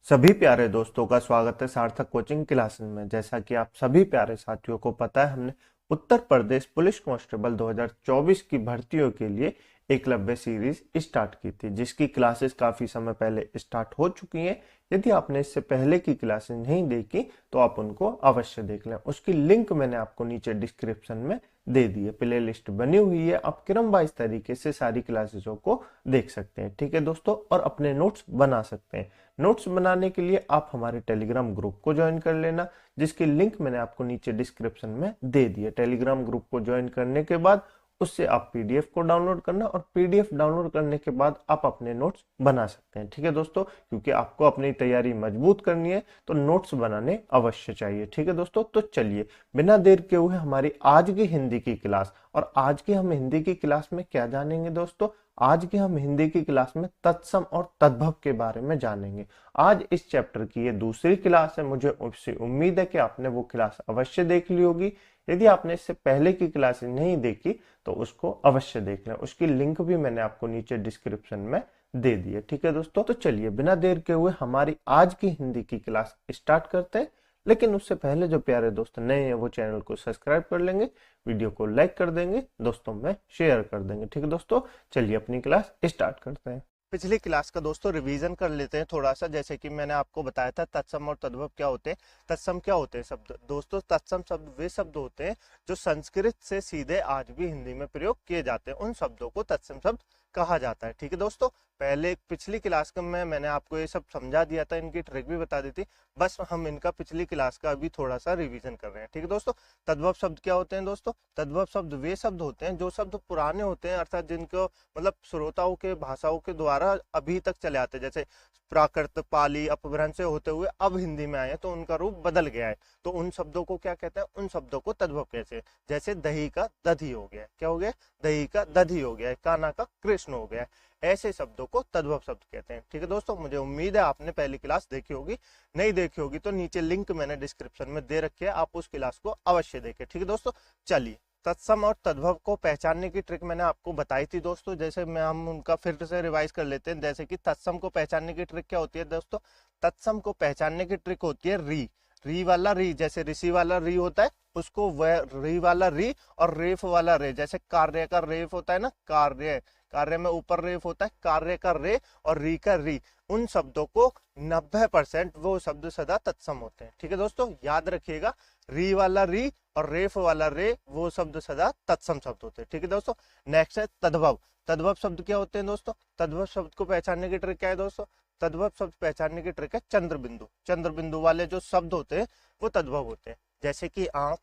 सभी प्यारे दोस्तों का स्वागत है सार्थक कोचिंग क्लासेस में। जैसा कि आप सभी प्यारे साथियों को पता है, हमने उत्तर प्रदेश पुलिस कांस्टेबल 2024 की भर्तियों के लिए एकलव्य सीरीज स्टार्ट की थी, जिसकी क्लासेस काफी समय पहले स्टार्ट हो चुकी हैं। यदि आपने इससे पहले की क्लासेस नहीं देखी तो आप उनको अवश्य देख लें। उसकी लिंक मैंने आपको नीचे डिस्क्रिप्शन में दे दी है। प्ले लिस्ट बनी हुई है, आप क्रम वाइज तरीके से सारी क्लासेसों को देख सकते हैं। ठीक है दोस्तों, और अपने नोट्स बना सकते हैं। नोट्स बनाने के लिए आप हमारे टेलीग्राम ग्रुप को ज्वाइन कर लेना, जिसकी लिंक मैंने आपको नीचे डिस्क्रिप्शन में दे दी है। टेलीग्राम ग्रुप को ज्वाइन करने के बाद उससे आप पीडीएफ को डाउनलोड करना, और पीडीएफ डाउनलोड करने के बाद आप अपने नोट्स बना सकते हैं। ठीक है दोस्तों, क्योंकि आपको अपनी तैयारी मजबूत करनी है तो नोट्स बनाने अवश्य चाहिए। ठीक है दोस्तों, तो चलिए बिना देर के हुए हमारी आज की हिंदी की क्लास। और आज की हम हिंदी की क्लास में क्या जानेंगे दोस्तों? आज की हम हिंदी की क्लास में तत्सम और तद्भव के बारे में जानेंगे। आज इस चैप्टर की ये दूसरी क्लास है। मुझे उससे उम्मीद है कि आपने वो क्लास अवश्य देख ली होगी। यदि आपने इससे पहले की क्लासेस नहीं देखी तो उसको अवश्य देख लें। उसकी लिंक भी मैंने आपको नीचे डिस्क्रिप्शन में दे दी है। ठीक है दोस्तों, तो चलिए बिना देर के हुए हमारी आज की हिंदी की क्लास स्टार्ट करते हैं। लेकिन उससे पहले जो प्यारे दोस्त नए हैं वो चैनल को सब्सक्राइब कर लेंगे, वीडियो को लाइक कर देंगे, दोस्तों में शेयर कर देंगे। ठीक है दोस्तों, चलिए अपनी क्लास स्टार्ट करते हैं। पिछली क्लास का दोस्तों रिवीजन कर लेते हैं थोड़ा सा। जैसे कि मैंने आपको बताया था तत्सम और तद्भव क्या होते हैं। तत्सम क्या होते हैं शब्द दोस्तों? तत्सम शब्द वे शब्द होते हैं जो संस्कृत से सीधे आज भी हिंदी में प्रयोग किए जाते हैं। उन शब्दों को तत्सम शब्द कहा जाता है। ठीक है दोस्तों, पहले पिछली क्लास में मैंने आपको ये सब समझा दिया था, इनकी ट्रिक भी बता दी थी। बस हम इनका पिछली क्लास का अभी थोड़ा सा रिवीजन कर रहे हैं। ठीक है दोस्तों, तद्भव शब्द क्या होते हैं दोस्तों? तद्भव शब्द वे शब्द होते हैं जो शब्द पुराने होते हैं, अर्थात जिनको मतलब श्रोताओं के भाषाओं के द्वारा अभी तक चले आते हैं। जैसे प्राकृत पाली अपभ्रंश से होते हुए अब हिंदी में आए हैं तो उनका रूप बदल गया है, तो उन शब्दों को क्या कहते हैं? उन शब्दों को तद्भव कहते हैं। जैसे दही का दधी हो गया, क्या हो गया? दही का दधी हो गया, कान्हा का कृष्ण हो गया। ऐसे शब्दों को तद्भव शब्द कहते हैं। ठीक है दोस्तों, मुझे उम्मीद है आपने पहली क्लास देखी होगी। नहीं देखी होगी तो नीचे लिंक मैंने डिस्क्रिप्शन में दे रखी है, आप उस क्लास को अवश्य देखें। ठीक है दोस्तों, चलिए तत्सम और तद्भव को पहचानने की ट्रिक मैंने आपको बताई थी दोस्तों। जैसे मैं हम उनका फिर से रिवाइज कर लेते हैं। जैसे कि तत्सम को पहचानने की ट्रिक क्या होती है दोस्तों? तत्सम को पहचानने की ट्रिक होती है री। री वाला री, जैसे ऋषि वाला री होता है उसको वह री वाला री, और रेफ वाला रे, जैसे कार्य का रेफ होता है ना, कार्य, कार्य में ऊपर रेफ होता है, कार्य का रे और री का री। उन शब्दों को 90% वो शब्द सदा तत्सम होते हैं। ठीक है दोस्तों, याद रखिएगा, री वाला री और रेफ वाला रे वो शब्द सदा तत्सम शब्द होते हैं। ठीक है दोस्तों, नेक्स्ट है तद्भव। तद्भव शब्द क्या होते हैं दोस्तों? तद्भव शब्द को पहचानने की ट्रिक क्या है दोस्तों? तद्भव शब्द पहचानने की ट्रिक है चंद्र बिंदु। चंद्र बिंदु वाले जो शब्द होते हैं वो तद्भव होते हैं। जैसे कि आंख,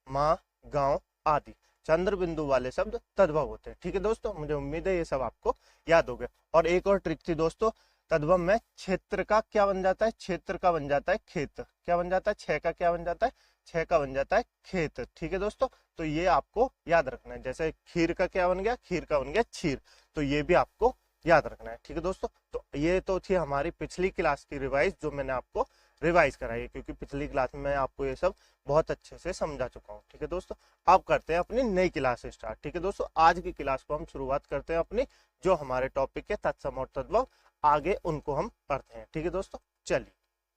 माँ, गांव आदि चंद्र बिंदु वाले शब्द तद्भव होते हैं। ठीक है दोस्तों, मुझे उम्मीद है ये सब आपको याद हो गया। और एक और ट्रिक थी दोस्तों, तद्भव में क्षेत्र का क्या बन जाता है? क्षेत्र का बन जाता है खेत। क्या बन जाता है? छह का क्या बन जाता है? छह का बन जाता है खेत। ठीक है दोस्तों, तो ये आपको याद रखना है। जैसे खीर का क्या बन गया? खीर का बन गया क्षीर, तो ये भी आपको याद रखना है। ठीक है दोस्तों, तो ये तो थी हमारी पिछली क्लास की रिवाइज, जो मैंने आपको रिवाइज कराई है, क्योंकि पिछली क्लास में मैं आपको ये सब बहुत अच्छे से समझा चुका हूँ। ठीक है दोस्तों, अब करते हैं अपनी नई क्लास स्टार्ट। ठीक है दोस्तों, आज की क्लास को हम शुरुआत करते हैं अपनी, जो हमारे टॉपिक है तत्सम और तद्भव, आगे उनको हम पढ़ते हैं। ठीक है दोस्तों, चलिए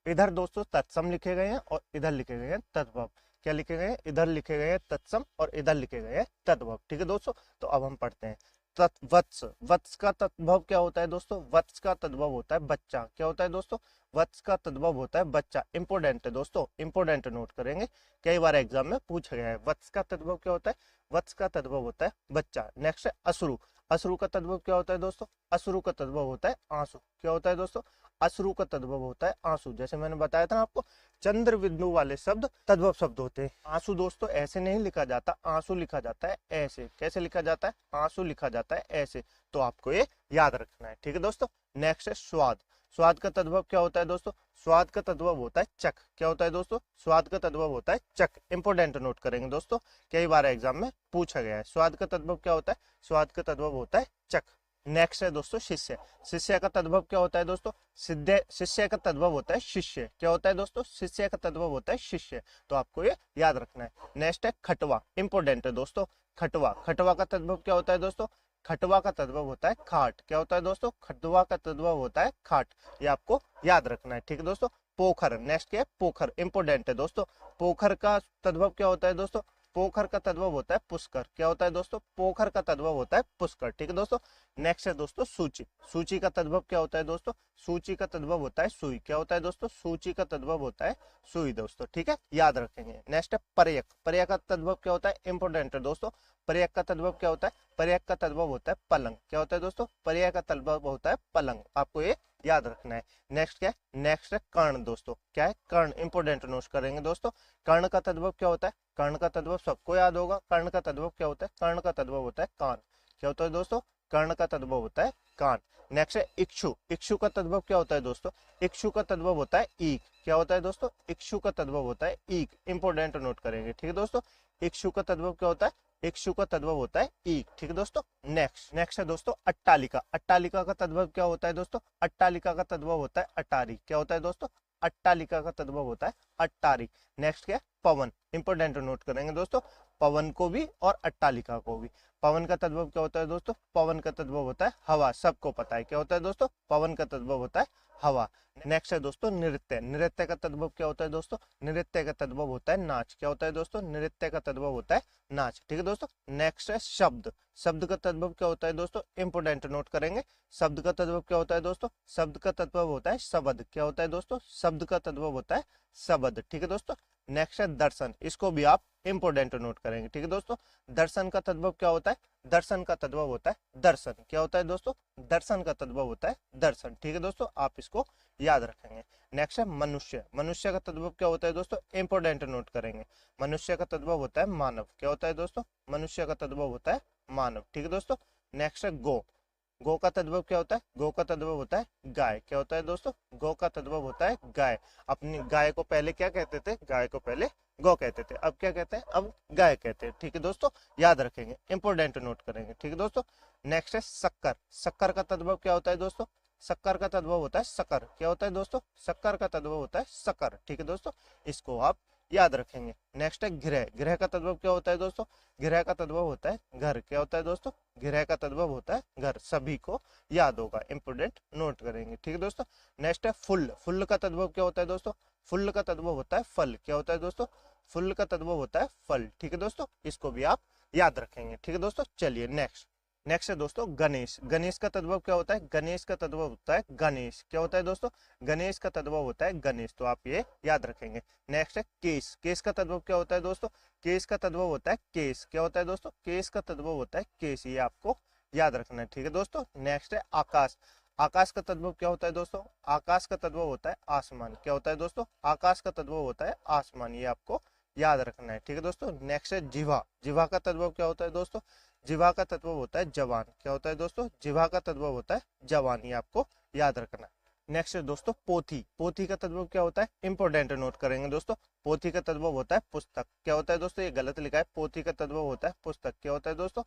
इधर दोस्तों तत्सम लिखे गए हैं और इधर लिखे गए हैं तद्भव। क्या लिखे गए हैं? इधर लिखे गए हैं तत्सम और इधर लिखे गए हैं तद्भव। ठीक है दोस्तों, तो अब हम पढ़ते हैं वत्स। वत्स का तद्भव क्या होता है दोस्तों? वत्स का तद्भव होता है बच्चा। क्या होता है दोस्तों? वत्स का तद्भव होता है बच्चा। इंपोर्टेंट है दोस्तों, इंपोर्टेंट नोट करेंगे, कई बार एग्जाम में पूछा गया है। वत्स का तद्भव क्या होता है? वत्स का तद्भव होता है बच्चा। नेक्स्ट है अश्रु। अश्रु का तद्भव क्या होता है दोस्तों? अश्रु का तद्भव होता है आंसू। क्या होता है दोस्तों? अश्रु का तद्भव होता है आंसू। जैसे मैंने बताया था आपको, चंद्र बिंदु वाले शब्द तद्भव शब्द होते हैं। आंसू दोस्तों ऐसे नहीं लिखा जाता, आंसू लिखा जाता है ऐसे। कैसे लिखा जाता है? आंसू लिखा जाता है ऐसे, तो आपको ये याद रखना है। ठीक है दोस्तों, नेक्स्ट है स्वाद। स्वाद का तद्भव क्या होता है दोस्तों? स्वाद का तद्भव होता है चख। क्या होता है दोस्तों? स्वाद का तद्भव होता है चख। इंपोर्टेंट नोट करेंगे दोस्तों, कई बार एग्जाम में पूछा गया है। स्वाद का तद्भव क्या होता है? स्वाद का तद्भव होता है चख। नेक्स्ट है दोस्तों शिष्य। शिष्य का तद्भव क्या होता है दोस्तों? शिष्य का तद्भव होता है शिष्य। क्या होता है दोस्तों? शिष्य का तद्भव होता है शिष्य, तो आपको ये याद रखना है। नेक्स्ट है खटवा। इंपोर्टेंट है दोस्तों, खटवा। खटवा का तद्भव क्या होता है दोस्तों? खटवा का तद्भव होता है खाट। क्या होता है दोस्तों? खटवा का तद्भव होता है खाट। ये आपको याद रखना है, ठीक है दोस्तों। पोखर, नेक्स्ट क्या है? पोखर, इंपोर्टेंट है दोस्तों। पोखर का तद्भव क्या होता है दोस्तों? पोखर का तद्भव होता है पुष्कर। क्या होता है दोस्तों? पोखर का तद्भव होता है पुष्कर, ठीक है दोस्तों। नेक्स्ट है दोस्तों सूची। सूची का तद्भव क्या होता है दोस्तों? सूची का तद्भव होता है सुई। क्या होता है दोस्तों? सूची का तद्भव होता है सुई दोस्तों, ठीक है, याद रखेंगे। नेक्स्ट है पर्यक। पर्यक का तद्भव क्या होता है? इंपोर्टेंट है दोस्तों। पर्यक का तद्भव क्या होता है? पर्यक का तद्भव होता है पलंग। क्या होता है दोस्तों? पर्यक का तद्भव होता है पलंग। आपको ये याद रखना है। नेक्स्ट क्या है? नेक्स्ट है कर्ण दोस्तों। क्या है? कर्ण, इंपोर्टेंट नोट करेंगे दोस्तों। कर्ण का तद्भव क्या होता है? कर्ण का तद्भव सबको याद होगा। कर्ण का तद्भव क्या होता है? कर्ण का तद्भव होता है कान। क्या होता है दोस्तों? कर्ण का तद्भव होता है कान। नेक्स्ट है इक्षु। इक्षु का तद्भव क्या होता है दोस्तों? इक्षु का तद्भव होता है ईक। क्या होता है दोस्तों? इक्षु का तद्भव होता है ईक, इंपोर्टेंट नोट करेंगे, ठीक है दोस्तों। इक्षु का तद्भव क्या होता है? इक्षु का तद्भव होता है ईक, ठीक है दोस्तों। नेक्स्ट है दोस्तों अट्टालिका। अट्टालिका का तद्भव क्या होता है दोस्तों? अट्टालिका का तद्भव होता है अटारी। क्या होता है दोस्तों? अट्टालिका का तद्भव होता है अट्टारी। नेक्स्ट क्या है? पवन, इंपोर्टेंट नोट करेंगे दोस्तों। पवन को भी और अट्टालिका को भी। पवन का तद्भव क्या होता है दोस्तों? पवन का तद्भव होता है हवा, सबको पता है। क्या होता है दोस्तों? पवन का तद्भव होता है हवा। नेक्स्ट है दोस्तों नृत्य। नृत्य का तद्भव क्या होता है दोस्तों? नृत्य का तद्भव होता है नाच। क्या होता है दोस्तों? नृत्य का तद्भव होता है नाच, ठीक है दोस्तों। नेक्स्ट है शब्द। शब्द का तद्भव क्या होता है दोस्तों? इंपोर्टेंट नोट करेंगे। शब्द का तद्भव क्या होता है दोस्तों? शब्द का तद्भव होता है शब्द। क्या होता है दोस्तों? शब्द का तद्भव होता है शब्द, ठीक है दोस्तों। नेक्स्ट है दर्शन। इसको भी आप इंपोर्टेंट नोट करेंगे, ठीक है दोस्तों। दर्शन का तद्भव क्या होता है? दर्शन का तद्भव होता है दर्शन। क्या होता है दोस्तों? दर्शन का तद्भव होता है दर्शन, ठीक है दोस्तों, आप इसको याद रखेंगे। नेक्स्ट है मनुष्य। मनुष्य का तद्भव क्या होता है दोस्तों? इंपोर्टेंट नोट करेंगे। मनुष्य का तद्भव होता है मानव। क्या होता है दोस्तों? मनुष्य का तद्भव होता है मानव, ठीक है दोस्तों। नेक्स्ट है गो। गो का तद्भव क्या होता है? गो का तद्भव होता है गाय। क्या होता है दोस्तों? गो का तद्भव होता है गाय। अपनी गाय को पहले क्या कहते थे? गाय को पहले गौ कहते थे, अब क्या कहते हैं? अब गाय कहते हैं, ठीक है दोस्तों, याद रखेंगे, इंपोर्टेंट नोट करेंगे, ठीक है दोस्तों। नेक्स्ट है शक्कर। शक्कर का तद्भव क्या होता है दोस्तों? शक्कर का तद्भव होता है शकर। क्या होता है दोस्तों? शक्कर का तद्भव होता है शकर, ठीक है दोस्तों, इसको आप याद रखेंगे। नेक्स्ट है गृह। गृह का तद्भव क्या होता है दोस्तों? गृह का तद्भव होता है घर। क्या होता है दोस्तों? गृह का तद्भव होता है घर, सभी को याद होगा, इंपोर्टेंट नोट करेंगे, ठीक है दोस्तों। नेक्स्ट है फुल्ल। फुल्ल का तद्भव क्या होता है दोस्तों? फुल्ल का तद्भव होता है फल। क्या होता है दोस्तों? फुल्ल का तद्भव होता है फल, ठीक है दोस्तों, इसको भी आप याद रखेंगे, ठीक है दोस्तों। चलिए नेक्स्ट है दोस्तों गणेश। गणेश का तद्भव क्या होता है? गणेश का तद्भव होता है गणेश। क्या होता है दोस्तों? गणेश का तद्भव होता है गणेश, तो आप ये याद रखेंगे। नेक्स्ट है केश। केश का तद्भव क्या होता है दोस्तों? केश का तद्भव होता है केश। क्या होता है दोस्तों? केश का तद्भव होता है केश, ये आपको याद रखना है, ठीक है दोस्तों। नेक्स्ट है आकाश। आकाश का तद्भव क्या होता है दोस्तों? आकाश का तद्भव होता है आसमान। क्या होता है दोस्तों? आकाश का तद्भव होता है आसमान, ये आपको याद रखना है, ठीक है दोस्तों। नेक्स्ट है जिह्वा। जिह्वा का तद्भव क्या होता है दोस्तों? जिह्वा का तत्व होता है जवान। क्या होता है दोस्तों? जिह्वा का तत्व होता है जवान, ये आपको याद रखना है। नेक्स्ट है दोस्तों पोथी। पोथी का तत्व क्या होता है? इंपोर्टेंट नोट करेंगे दोस्तों। पोथी का तत्व होता है पुस्तक। क्या होता है दोस्तों? ये गलत लिखा है, पोथी का तत्व होता है पुस्तक। क्या होता है दोस्तों?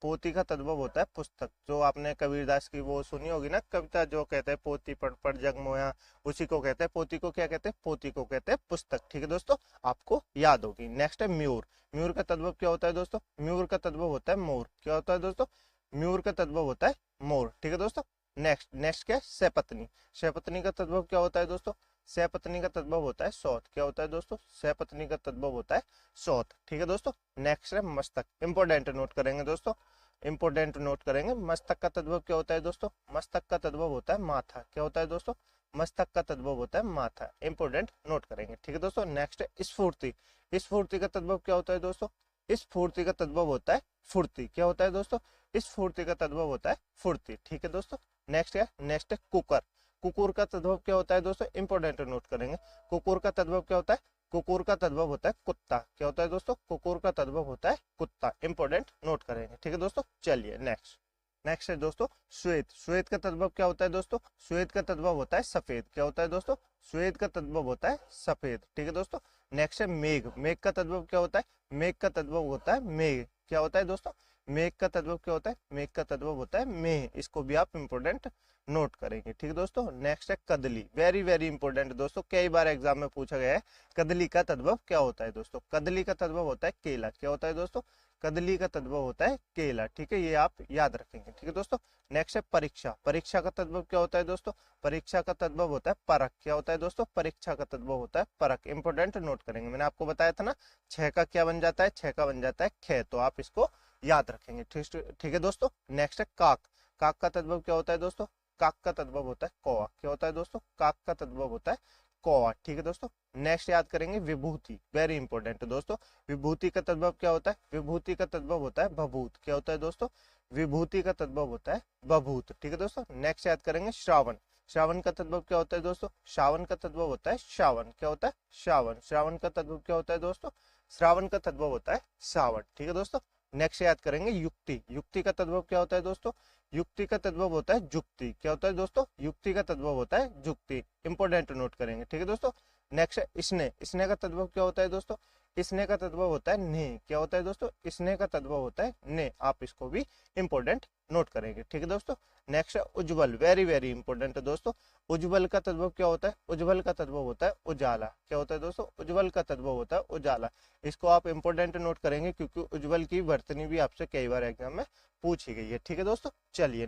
पोथी का तद्भव होता है पुस्तक। जो आपने कबीरदास की वो सुनी होगी ना कविता, जो कहते हैं पोथी पढ़ पढ़ जग मोया, उसी को कहते हैं पोथी को क्या कहते हैं? पोथी को कहते हैं पुस्तक, ठीक है दोस्तों, आपको याद होगी। नेक्स्ट है म्यूर। म्यूर का तद्भव क्या होता है दोस्तों? म्यूर का तद्भव होता है मोर। क्या होता है दोस्तों? म्यूर का तद्भव होता है मोर, ठीक है दोस्तों। नेक्स्ट क्या है? सपत्नी। सपत्नी का तद्भव क्या होता है दोस्तों? सपत्नी का तद्भव होता है सौत। क्या होता है दोस्तों? सपत्नी का तद्भव होता है सौत, ठीक है दोस्तों। नेक्स्ट है मस्तक। इंपोर्टेंट नोट करेंगे दोस्तों, इंपोर्टेंट नोट करेंगे। मस्तक का तद्भव क्या होता है दोस्तों? मस्तक का तद्भव होता है माथा। क्या होता है दोस्तों? मस्तक का तद्भव होता है माथा, इंपोर्टेंट नोट करेंगे, ठीक है दोस्तों। नेक्स्ट है स्फूर्ति। स्फूर्ति का तद्भव क्या होता है दोस्तों? स्फूर्ति का तद्भव होता है फुर्ती। क्या होता है दोस्तों? स्फूर्ति का तद्भव होता है फुर्ती, ठीक है दोस्तों। नेक्स्ट है कुकर। कुकुर का तद्भव क्या होता है दोस्तों? इंपोर्टेंट नोट करेंगे। कुकुर का तद्भव क्या होता है? कुकुर का तद्भव होता है कुत्ता। क्या होता है दोस्तों? कुकुर का तद्भव होता है कुत्ता, इंपोर्टेंट नोट करेंगे, ठीक है दोस्तों। चलिए नेक्स्ट है दोस्तों श्वेत। श्वेत का तद्भव क्या होता है दोस्तों? श्वेत का तद्भव होता है सफेद। क्या होता है दोस्तों? श्वेत का तद्भव होता है सफेद, ठीक है दोस्तों। नेक्स्ट है मेघ। मेघ का तद्भव क्या होता है? मेघ का तद्भव होता है मेघ। क्या होता है दोस्तों? मेघ का तद्भव क्या होता है? मेघ का तद्भव होता है मेह। इसको भी आप इंपोर्टेंट नोट करेंगे। ठीक है दोस्तों, नेक्स्ट है कदली। वेरी वेरी इंपोर्टेंट दोस्तों, कई बार एग्जाम में पूछा गया है कदली का तद्भव क्या होता है दोस्तों? कदली का तद्भव होता है केला। क्या होता है दोस्तों? कदली का तद्भव होता है केला। ठीक है, ये आप याद रखेंगे। ठीक है दोस्तों, नेक्स्ट है परीक्षा। परीक्षा का तद्भव क्या होता है दोस्तों? परीक्षा का तद्भव होता है परख। क्या होता है दोस्तों? परीक्षा का तद्भव होता है परख। इंपोर्टेंट नोट करेंगे। मैंने आपको बताया था ना, छह का क्या बन जाता है? छह का बन जाता है खे, तो आप इसको याद रखेंगे। ठीक है दोस्तों, नेक्स्ट है काक। काक का तद्भव क्या होता है दोस्तों? काक का तद्भव होता है कौवा। क्या होता है दोस्तों? काक का तद्भव होता है कौवा। ठीक है दोस्तों, नेक्स्ट याद करेंगे विभूति। वेरी इंपॉर्टेंट दोस्तों, विभूति का तद्भव क्या होता है? विभूति का तद्भव होता है भभूत। क्या होता है दोस्तों? विभूति का तद्भव होता है भभूत। ठीक है दोस्तों, नेक्स्ट याद करेंगे श्रावण। श्रावण का तद्भव क्या होता है दोस्तों? श्रावण का तद्भव होता है श्रावण। क्या होता है? श्रावण। श्रावण का तद्भव क्या होता है दोस्तों? श्रावण का तद्भव होता है सावन। ठीक है दोस्तों, नेक्स्ट याद करेंगे युक्ति। युक्ति का तद्भव क्या होता है दोस्तों? युक्ति का तद्भव होता है जुक्ति। क्या होता है दोस्तों? युक्ति का तद्भव होता है जुक्ति। इंपोर्टेंट नोट करेंगे। ठीक है दोस्तों, नेक्स्ट है स्नेह। स्नेह का तद्भव क्या होता है दोस्तों? स्नेह का तद्भव होता है नेह। क्या होता है दोस्तों? स्नेह का तद्भव होता है नेह। आप इसको भी इंपोर्टेंट नोट करेंगे। ठीक है दोस्तों, नेक्स्ट है उज्जवल। वेरी वेरी इंपोर्टेंट है दोस्तों, उज्जवल का तद्भव क्या होता है? उज्जवल का तद्भव होता है उजाला। क्या होता है दोस्तों? उज्जवल का तद्भव होता है उजाला। इसको आप इंपोर्टेंट नोट करेंगे क्योंकि उज्जवल की वर्तनी भी आपसे कई बार एग्जाम में पूछी गई है। ठीक है दोस्तों, चलिए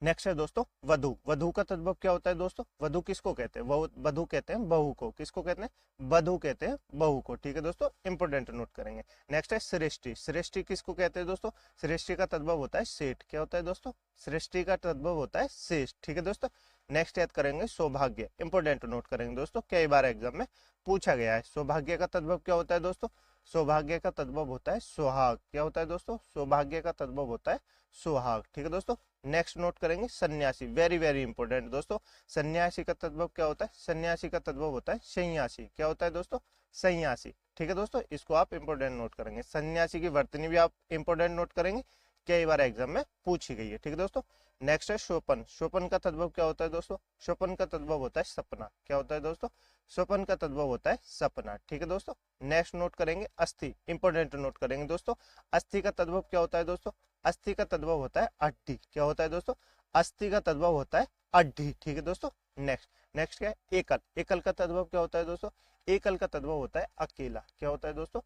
नेक्स्ट है दोस्तों वधु। वधु का तद्भव क्या होता है दोस्तों? वधु किसको कहते हैं? वधु कहते हैं बहू को। किसको कहते हैं? वधु कहते हैं बहू को। ठीक है दोस्तों, इंपोर्टेंट नोट करेंगे। नेक्स्ट है श्रेष्ठी। श्रेष्ठी किसको कहते हैं दोस्तों? श्रेष्ठी का तद्भव होता है सेठ। क्या होता है दोस्तों? श्रेष्ठी का तद्भव होता है सेठ। ठीक है दोस्तों, नेक्स्ट याद करेंगे सौभाग्य। इंपोर्टेंट नोट करेंगे दोस्तों, कई बार एग्जाम में पूछा गया है। सौभाग्य का तद्भव क्या होता है दोस्तों? सौभाग्य का तद्भव होता है सुहाग। क्या होता है दोस्तों? सौभाग्य का तद्भव होता है सुहाग। ठीक है दोस्तों, नेक्स्ट नोट करेंगे सन्यासी। वेरी वेरी इंपॉर्टेंट दोस्तों, सन्यासी का तद्भव क्या होता है? सन्यासी का तद्भव होता है सन्यासी। क्या होता है दोस्तों? सन्यासी। ठीक है दोस्तों, इसको आप इंपोर्टेंट नोट करेंगे। सन्यासी की वर्तनी भी आप इंपोर्टेंट नोट करेंगे, कई बार एग्जाम में पूछी गई है। ठीक है दोस्तों, नेक्स्ट है शोपन। शोपन का तद्भव क्या होता है दोस्तों? शोपन का तद्भव होता है सपना। क्या होता है दोस्तों? स्वपन का तद्भव होता है सपना। ठीक है दोस्तों, नेक्स्ट नोट करेंगे अस्थि। इंपोर्टेंट नोट करेंगे दोस्तों, अस्थि का तद्भव क्या होता है दोस्तों? अस्थि का तद्भव होता है अड्डी। क्या होता है दोस्तों? अस्थि का तद्भव होता है अड्डी। ठीक है दोस्तों, नेक्स्ट क्या है? एकल। एकल का तद्भव क्या होता है दोस्तों? एकल का तद्भव होता है अकेला। क्या होता है दोस्तों?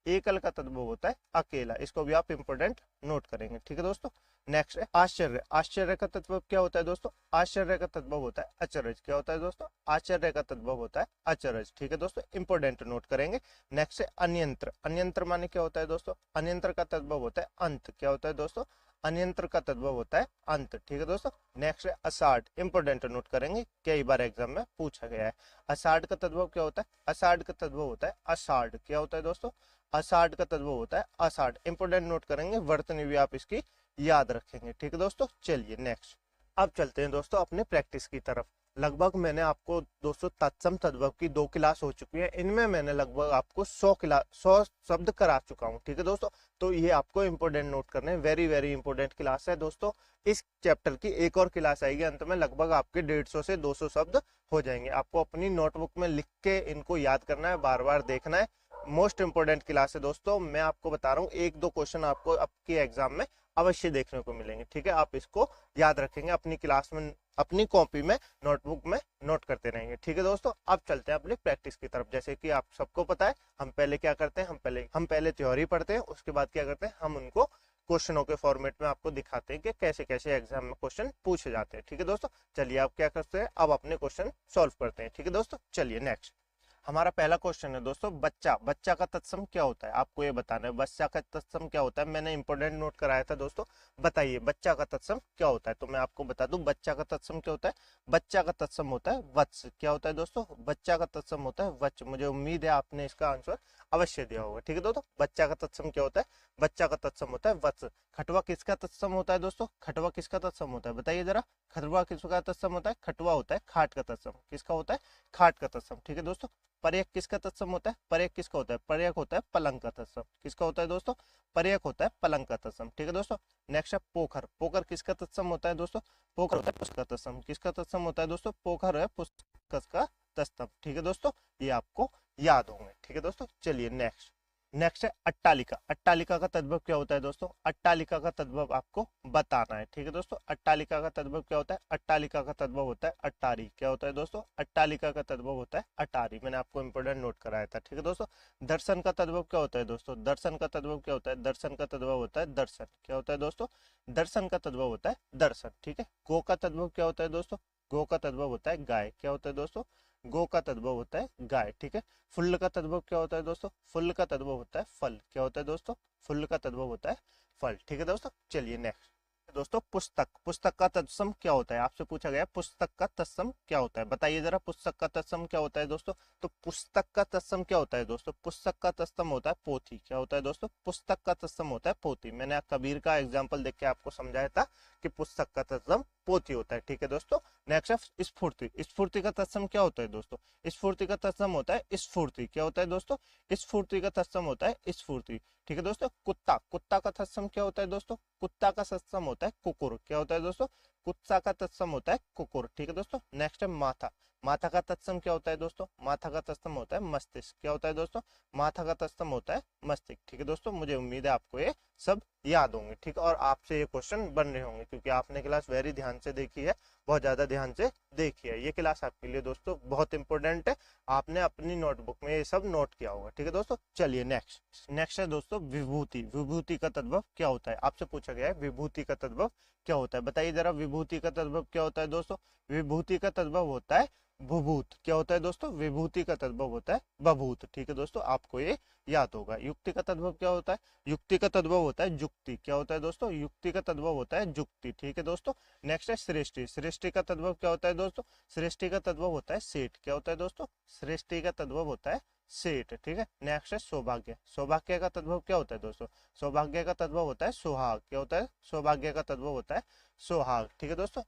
एकल का तद्भव होता है अकेला। इसको भी आप इंपोर्टेंट नोट करेंगे। ठीक है दोस्तों, नेक्स्ट है आश्चर्य। आश्चर्य का तद्भव क्या होता है दोस्तों? आश्चर्य का तद्भव होता है अचरज। क्या होता है दोस्तों? आश्चर्य का तद्भव होता है अचरज। ठीक है दोस्तों, इंपोर्टेंट नोट करेंगे। नेक्स्ट है अन्यंत्र। अन्यंत्र माने क्या होता है दोस्तों? अन्यंत्र का तद्भव होता है अंत। क्या होता है दोस्तों? अन्यंत्र का तद्भव होता है अंत। ठीक है दोस्तों, नेक्स्ट है अषाढ़। इंपोर्टेंट नोट करेंगे, कई बार एग्जाम में पूछा गया है। अषाढ़ का तद्भव क्या होता है? अषाढ़ का तद्भव होता है अषाढ़। क्या होता है दोस्तों? अषाढ़ का तद्भव होता है अषाढ़। इंपोर्टेंट नोट करेंगे, वर्तनी भी आप इसकी याद रखेंगे। ठीक है दोस्तों, चलिए नेक्स्ट अब चलते हैं दोस्तों अपने प्रैक्टिस की तरफ। लगभग मैंने आपको दोस्तों तत्सम तद्भव की 2 क्लास हो चुकी है, इनमें मैंने लगभग आपको 100 शब्द करा चुका हूँ। ठीक है दोस्तों, तो ये आपको इंपोर्टेंट नोट करने हैं। वेरी वेरी इंपोर्टेंट क्लास है दोस्तों। इस चैप्टर की एक और क्लास आएगी अंत में, लगभग आपके 150 से 200 शब्द हो जाएंगे। आपको अपनी नोटबुक में लिख के इनको याद करना है, बार बार देखना है। मोस्ट इंपोर्टेंट क्लास है दोस्तों। मैं आपको बता रहा हूँ, 1-2 क्वेश्चन आपको आपके एग्जाम में अवश्य देखने को मिलेंगे। ठीक है, आप इसको याद रखेंगे, अपनी क्लास में अपनी कॉपी में नोटबुक में नोट करते रहेंगे। ठीक है दोस्तों, अब चलते हैं अपनी प्रैक्टिस की तरफ। जैसे कि आप सबको पता है, हम पहले क्या करते हैं? हम पहले थ्योरी पढ़ते हैं, उसके बाद क्या करते हैं? हम उनको क्वेश्चनों के फॉर्मेट में आपको दिखाते हैं कि कैसे कैसे एग्जाम में क्वेश्चन पूछे जाते हैं। ठीक है दोस्तों, चलिए आप क्या करते हैं? अब अपने क्वेश्चन सॉल्व करते हैं। ठीक है दोस्तों, चलिए नेक्स्ट हमारा पहला क्वेश्चन है दोस्तों, बच्चा। बच्चा का तत्सम क्या होता है? आपको ये बताना है, बच्चा का तत्सम क्या होता है। मैंने इंपोर्टेंट नोट कराया था दोस्तों, बताइए बच्चा का तत्सम क्या होता है। तो मैं आपको बता दूं, बच्चा का तत्सम क्या होता है। बच्चा का तत्सम होता है वत्स। क्या होता है दोस्तों? बच्चा का तत्सम होता है वत्स। मुझे उम्मीद है आपने इसका आंसर अवश्य दिया होगा। ठीक है दोस्तों, बच्चा का तत्सम क्या होता है? बच्चा का तत्सम होता है वत्स। खटवा किसका तत्सम होता है दोस्तों? खटवा किसका तत्सम होता है, बताइए जरा। खटवा किसका तत्सम होता है? खटवा होता है खाट का तत्सम। किसका होता है? खाट का तत्सम। ठीक है दोस्तों, पर्यक किसका तत्सम होता है? पर्यक किसका होता है? पर्यक होता है पलंग का तत्सम। किसका होता है दोस्तों? पर्यक होता है पलंग का तत्सम। ठीक है दोस्तों, नेक्स्ट है पोखर। पोखर किसका तत्सम होता है दोस्तों? पोखर होता है पुष्प का तत्सम। किसका तत्सम होता है दोस्तों? पोखर है पुष्प का तत्सम। ठीक है दोस्तों, ये आपको याद होंगे। ठीक है दोस्तों, चलिए नेक्स्ट नेक्स्ट है अट्टालिका। अट्टालिका का तद्भव क्या होता है दोस्तों? अट्टालिका का तद्भव आपको बताना है, ठीक है दोस्तों। अट्टालिका का तद्भव क्या होता है? अट्टालिका का तद्भव होता है अटारी। क्या होता है दोस्तों? अट्टालिका का तद्भव होता है अटारी। मैंने आपको इंपोर्टेंट नोट कराया था, ठीक है दोस्तों। दर्शन का तद्भव क्या होता है दोस्तों? दर्शन का तद्भव क्या होता है? दर्शन का तद्भव होता है दर्शन। क्या होता है दोस्तों? दर्शन का तद्भव होता है दर्शन, ठीक है। गो का तद्भव क्या होता है दोस्तों? गो का तद्भव होता है गाय। क्या होता है दोस्तों? गो का तद्भव होता है गाय, ठीक है। फुल्ल का तद्भव क्या होता है दोस्तों? फुल्ल का तद्भव होता है फल। क्या होता है दोस्तों? फुल्ल का तद्भव होता है फल, ठीक है दोस्तों। चलिए नेक्स्ट दोस्तों, पुस्तक। पुस्तक का तत्सम क्या होता है? आपसे पूछा गया पुस्तक का तत्सम क्या होता है, बताइए जरा। पुस्तक का तत्सम क्या होता है दोस्तों? तो पुस्तक का तत्सम क्या होता है दोस्तों? पुस्तक का तत्सम होता है पोथी। क्या होता है दोस्तों? पुस्तक का तत्सम होता है पोथी। मैंने कबीर का एग्जाम्पल देख के आपको समझाया था कि पुस्तक का तत्सम पोथी होता है, ठीक है दोस्तों। नेक्स्ट है स्फूर्ति। स्फूर्ति का तत्सम क्या होता है दोस्तों? स्फूर्ति का तत्सम होता है स्फूर्ति। क्या होता है दोस्तों? स्फूर्ति का तत्सम होता है स्फूर्ति, ठीक है दोस्तों। कुत्ता। कुत्ता का तत्सम क्या होता है दोस्तों? कुत्ता का तत्सम होता है कुकुर। क्या होता है दोस्तों? कुत्ता का तत्सम होता है कुकुर, ठीक है दोस्तों। नेक्स्ट है माथा। माथा का तत्सम क्या होता है दोस्तों? माथा का तत्सम होता है मस्तिष्क। क्या होता है दोस्तों? माथा का तत्सम होता है मस्तिष्क, ठीक है दोस्तों। मुझे उम्मीद है आपको ये सब याद होंगे, ठीक है। और आपसे ये क्वेश्चन बन रहे होंगे क्योंकि आपने क्लास वेरी ध्यान से देखी है, बहुत ज्यादा ध्यान से देखी है। ये क्लास आपके लिए दोस्तों बहुत इंपॉर्टेंट है, आपने अपनी नोटबुक में ये सब नोट किया होगा, ठीक है दोस्तों। चलिए नेक्स्ट है दोस्तों विभूति। विभूति का तद्भव क्या होता है? आपसे पूछा गया है विभूति का तद्भव क्या होता है, बताइए जरा। विभूति का तद्भव क्या होता है दोस्तों? विभूति का तद्भव होता है भूभूत। क्या होता है दोस्तों? विभूति का तद्भव होता है बभूत, ठीक है दोस्तों। आपको ये याद होगा। युक्ति का तद्भव क्या होता है? युक्ति का तद्भव होता है जुक्ति। क्या होता है दोस्तों? युक्ति का तद्भव होता है जुक्ति, ठीक है दोस्तों। नेक्स्ट है सृष्टि। सृष्टि का तद्भव क्या होता है दोस्तों? सृष्टि का तद्भव होता है सेठ। क्या होता है दोस्तों? सृष्टि का तद्भव होता है सेठ, ठीक है। नेक्स्ट है सौभाग्य। सौभाग्य का तद्भव क्या होता है दोस्तों? सौभाग्य का तद्भव होता है सुहाग। क्या होता है? सौभाग्य का तद्भव होता है सुहाग, ठीक है दोस्तों।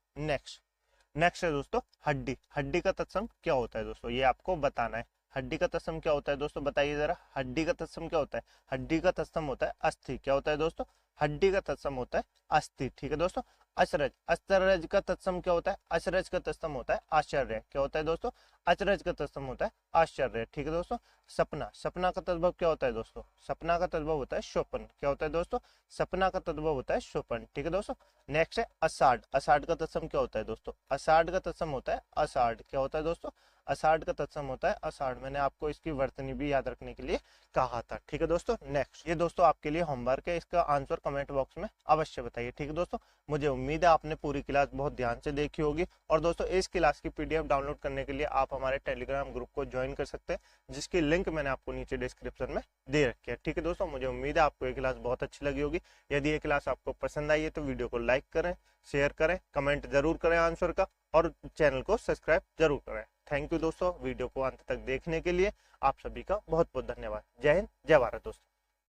नेक्स्ट है दोस्तों हड्डी। हड्डी का तत्सम क्या होता है दोस्तों? ये आपको बताना है। हड्डी का तत्सम क्या होता है दोस्तों? बताइए जरा। हड्डी का तत्सम क्या होता है? हड्डी का तत्सम होता है अस्थि। क्या होता है दोस्तों? हड्डी का तत्सम होता है अस्थि, ठीक है दोस्तों। अचरज। अचरज का तत्सम क्या होता है? अचरज का तत्सम होता है आश्चर्य। क्या होता है दोस्तों? अचरज का तत्सम होता है आश्चर्य, ठीक है दोस्तों। सपना। सपना का तद्भव क्या होता है दोस्तों? सपना का तद्भव होता है स्वप्न। क्या होता है दोस्तों? सपना का तद्भव होता है स्वप्न, ठीक है दोस्तों। नेक्स्ट है अषाढ़। अषाढ़ का तत्सम क्या होता है दोस्तों? अषाढ़ का तत्सम होता है अषाढ़। क्या होता है दोस्तों? अषाढ़ का तत्सम होता है अषाढ़। मैंने आपको इसकी वर्तनी भी याद रखने के लिए कहा था, ठीक है दोस्तों। नेक्स्ट ये दोस्तों आपके लिए होमवर्क है, इसका आंसर कमेंट बॉक्स में अवश्य बताइए, ठीक है दोस्तों। मुझे उम्मीद है आपने पूरी क्लास बहुत ध्यान से देखी होगी। और दोस्तों इस क्लास की पीडीएफ डाउनलोड करने के लिए आप हमारे टेलीग्राम ग्रुप को ज्वाइन कर सकते हैं, जिसकी लिंक मैंने आपको नीचे डिस्क्रिप्शन में दे रखी है, ठीक है दोस्तों। मुझे उम्मीद है आपको ये क्लास बहुत अच्छी लगी होगी। यदि ये क्लास आपको पसंद आई है तो वीडियो को लाइक करें, शेयर करें, कमेंट जरूर करें आंसर का, और चैनल को सब्सक्राइब जरूर करें। थैंक यू दोस्तों वीडियो को अंत तक देखने के लिए। आप सभी का बहुत बहुत धन्यवाद। जय हिंद, जय भारत दोस्तों।